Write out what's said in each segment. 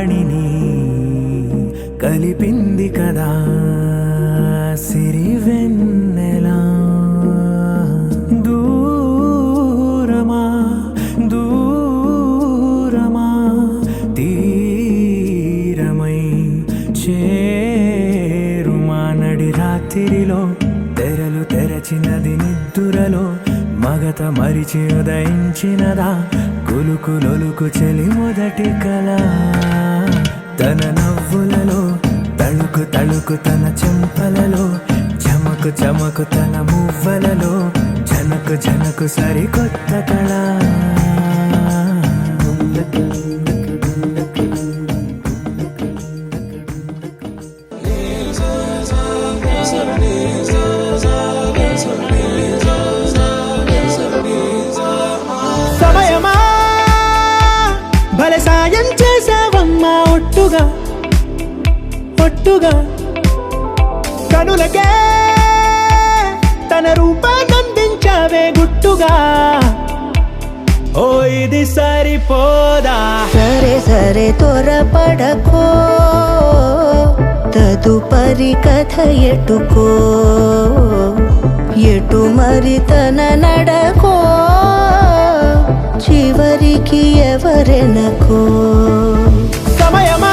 వాణిని కలిపింది కదా సిరివెన్నెలా. దూరమా దూరమా తీరమై చేరుమా నడి రాత్రిలో తెరలు తెరచినది నిద్దురలో మగత మరిచి ఉదయించినదా కులుకులొలుకు చెలి మొదటి కళ. తన నవ్వులలో తళుకు తళుకు తన చెంపలలో చమకు చమకు తన మువ్వలలో జనకు జనకు సరికొత్త కళ. సమయమా భలే సాయం చేసావమ్మా ఒట్టుగా ఒట్టుగా కనులకే తన రూపాన్నందించావే గుట్టుగా. ఓ ఇది సరిపోదా సరే సరే త్వరపడకో తదుపరి కథ ఎటుకో ఎటు మరి తన నడకో చివరికి ఎవరెనకో. సమయమా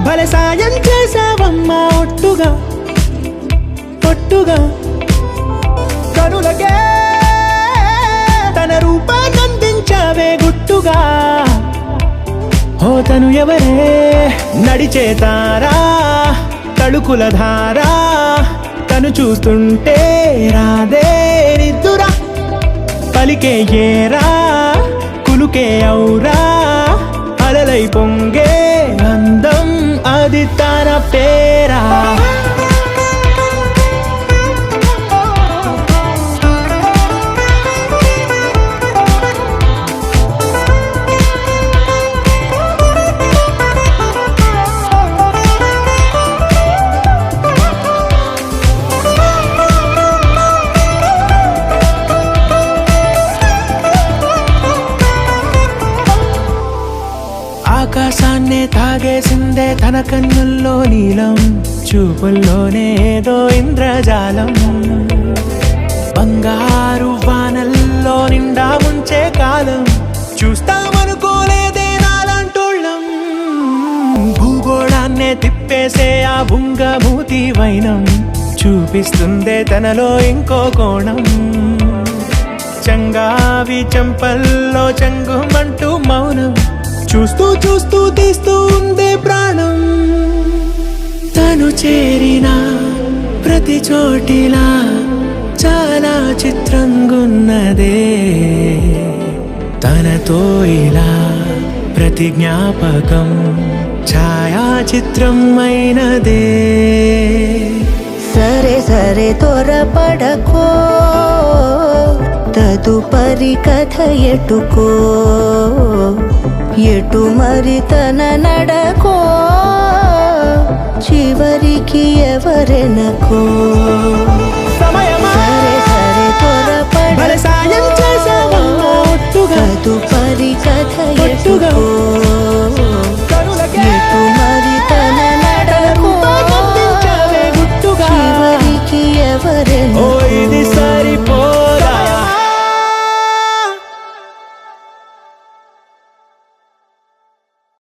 భలే సాయం చేసావమ్మా ఒట్టుగా ఒట్టుగా కనులకే తన రూపాన్నందించావే గుట్టుగా. ఓ తను ఎవరే నడిచే తారా తళుకుల ధారా తను చూస్తుంటే రాదే నిద్దురా పలికే ఏరా కులుకే ఔరా అలలై పొంగే అందం అది తన పేరా. ఆకాశాన్నే తాగేసిందే తన కన్నుల్లో నీలం చూపుల్లోనే ఏదో ఇంద్రజాలం. బంగారు వానల్లో నిండా ముంచే కాలం చూస్తామనుకోలేదే నాలాంటోళ్ళం. భూగోళాన్నే తిప్పేసే ఆ బుంగమూతి వైనం చూపిస్తుందే తనలో ఇంకో కోణం. చంగావి చంపల్లో చంగుమంటూ మౌనం చూస్తూ చూస్తూ తీస్తూ ఉందే ప్రాణం. తను చేరిన ప్రతి చోటిలా చాలా చిత్రంగున్నదే తనతో ఇలా ప్రతి జ్ఞాపకం ఛాయాచిత్రం అయినదే. సరే సరే త్వరపడకో తదుపరి కథ ఎటుకో ఎటు మరి తన నడకో చివరికి ఎవరెనకో. సమయమా సరే సరే భలే సాయం చేసావమ్మా ఒట్టుగా తదుపరి కథ ఒట్టుగా ఎటుకో కనులకే ఎటు మరి తన నడకో రూపాన్నందించావే గుట్టుగా. చివరికి ఎవరెనకో. ఓ